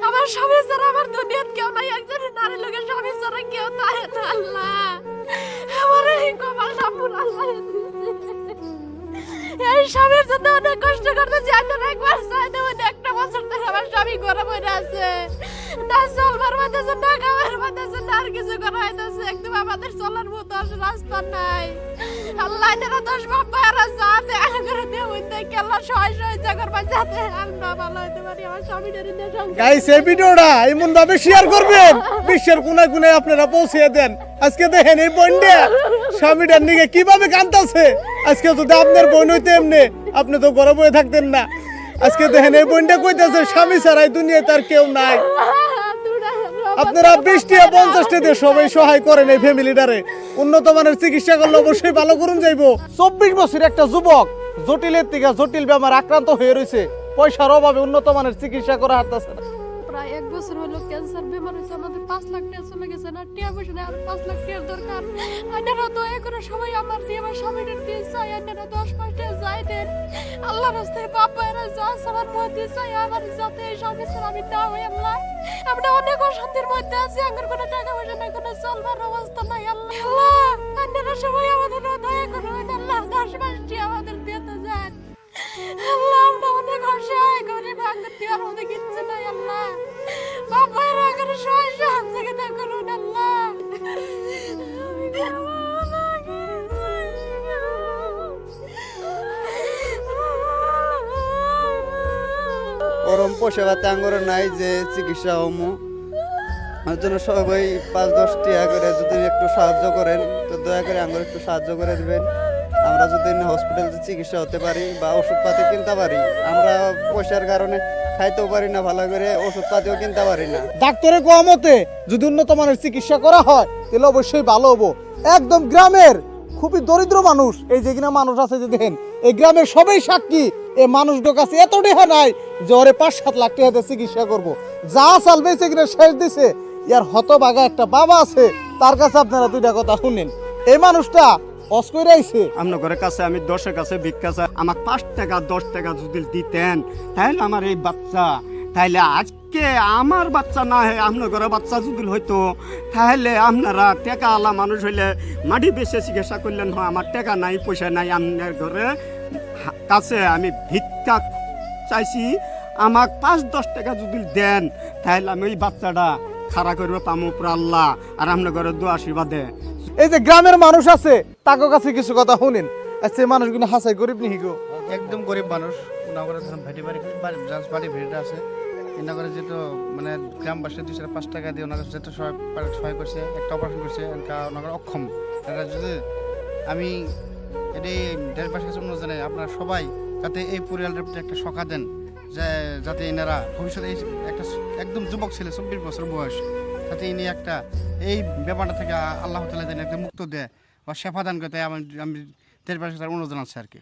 আমার স্বামী ছাড়া আমার দুনিয়ার কেউ নাই, একজন নারী লোকের স্বামী ছাড়া কেউ নাই না আল্লাহ। আমার এই কপালটা পুরো আল্লাহ দিয়েছে। এই স্বামীর জন্য অনেক কষ্ট করতেছি, আপনারা একবার চাই দেবেন। একটা বছর ধরে আমার স্বামী ঘরে বসে আছে, না চলবার বাঁধেছে, না খাবার বাঁধেছে, না আর কিছু করা হইতেছে। একদম আমাদের চলার মতো রাস্তা নাই। আল্লাহ এরা 10 বাবা এরা যাতে করে দেবেন, দেখে আল্লাহ সহায় করবা যাতে আমরা ভালো হইতে পারি। আমার স্বামীটার গাইস এই ভিডিওটা এমন ভাবে শেয়ার করবেন বিশ্বের কোনায় কোনায় আপনারা পৌঁছে দেন। আজকে দেখেন এই বোনটা স্বামীটার নিকে কিভাবে কাঁদতেছে। আজকে যদি আপনার বোন হইতে এমনি আপনি তো ঘরে বসে থাকতেন না। আজকে দেখেন এই বোনটা কইতেছে স্বামী ছাড়াই দুনিয়ায় তার কেউ নাই। আপনারা 20 টাকা 50 টাকা দিয়ে সবাই সহায় করেন এই ফ্যামিলিটারে। উন্নত মানের চিকিৎসা করলে অবশ্যই ভালো করুন যাইবো। 24 বছরের একটা যুবক জটিলের থেকে জটিল বেমার আক্রান্ত হয়ে রয়েছে, পয়সার অভাবে উন্নত মানের চিকিৎসা করা হারতেছে না। প্রায় 1 বছর হলো ক্যান্সার বেমার হয়েছে। আমাদের 5 লাখ টাকা চলে গেছে, না টিয়া পয়সা নেই, আর 5 লাখ টাকার দরকার। আপনারা দয়া করে সবাই আমার দিয়ে আমার স্বামীদের দিয়ে চাই, আপনারা 10-5 টাকা যাই দেন। আল্লাহ রাস্তায় বাবা এরা যা আমার মধ্যে চাই আমার যাতে এই স্বামী ছাড়া আমি না হই। আল্লাহ আমরা অনেক অশান্তির মধ্যে আছি, আমার কোনো টাকা পয়সা নাই, কোনো চলবার অবস্থা নাই। আল্লাহ আপনারা সবাই আমাদের দয়া করুন। আল্লাহ 10-5 টাকা আমাদের দিতে যান। আল্লাহ আমরা অনেক অসহায় গরিব, আমাদের দেওয়ার মধ্যে কিচ্ছু নাই। আল্লাহ বাবা এরা করে সহায়তা করুন। আল্লাহ ওরম পয়সা আঙ্গর নাই যে চিকিৎসা হমু। ওর জন্য সবাই 5-10 টাকা করে যদি একটু সাহায্য করেন তো দয়া করে আঙ্গর একটু সাহায্য করে দিবেন। আমরা যদি হসপিটালে চিকিৎসা হতে পারি বা ওষুধপাতি কিনতে পারি। আমরা পয়সার কারণে খাইতেও পারি না, ভালো করে ওষুধপাতিও কিনতে পারি না। ডাক্তারের কোয়া মতে যদি উন্নত মানের চিকিৎসা করা হয় তাহলে অবশ্যই ভালো হবো। একদম গ্রামের খুবই দরিদ্র মানুষ, এই যে কিনা মানুষ আছে যে দেখেন, এই গ্রামের সবাই সাক্ষী। এই মানুষগুলোর কাছে এত টাকা নাই যে ওরে 5-7 লাখ টাকা চিকিৎসা করবো। যা চালবে কিনা শেষ দিছে। ইয়ার হতভাগা একটা বাবা আছে, তার কাছে আপনারা 2টা কথা শুনেন। এই মানুষটা আপনার ঘরের কাছে আমি 10-এর কাছে ভিক্ষা চাই, আমাকে 5 টাকা 10 টাকা যদি দিতেন তাহলে আমার এই বাচ্চা, তাহলে আজকে আমার বাচ্চা না হয় আপনার ঘরে বাচ্চা যদি হইতো, তাহলে আপনারা টাকা আলা মানুষ হইলে মাটি বেশি চিকিৎসা করলেন হয়। আমার টাকা নাই, পয়সা নাই, আপনার ঘরে কাছে আমি ভিক্ষা চাইছি। আমাকে 5-10 টাকা যদি দেন তাহলে আমি ওই বাচ্চাটা খাড়া করবো পামো পুরা আল্লাহ আর আপনার ঘরে দোয়া আশীর্বাদে। এই যে গ্রামের মানুষ আছে তার কাছে কিছু কথা শুনেন। আচ্ছা এই মানুষগুলো হাসাই গরিব নিহি গো? একদম গরিব মানুষ। ওনাগরে ধরুন বাড়ি ভিড়টা আছে এনাগরে যেহেতু মানে গ্রামবাসী 2-5 টাকা দিয়ে ওনার যেহেতু সহায় করছে, একটা অপারেশন করছে, ওনাগরে অক্ষম। এটা যদি আমি এটাই দেশবাসীর কাছে অনুরোধ জানাই আপনারা সবাই যাতে এই পরিবারের প্রতি একটা সখা দেন, যাতে এনারা ভবিষ্যতে একটা একদম যুবক ছেলে 24 বছর বয়স, যাতে ইনি একটা এই ব্যাপারটা থেকে আল্লাহ তাআলা যেন একটা মুক্ত দেয় বা শেফা দান করে, তাই আমি দেশবাসীর কাছে অনুরোধ জানাচ্ছি আর কি।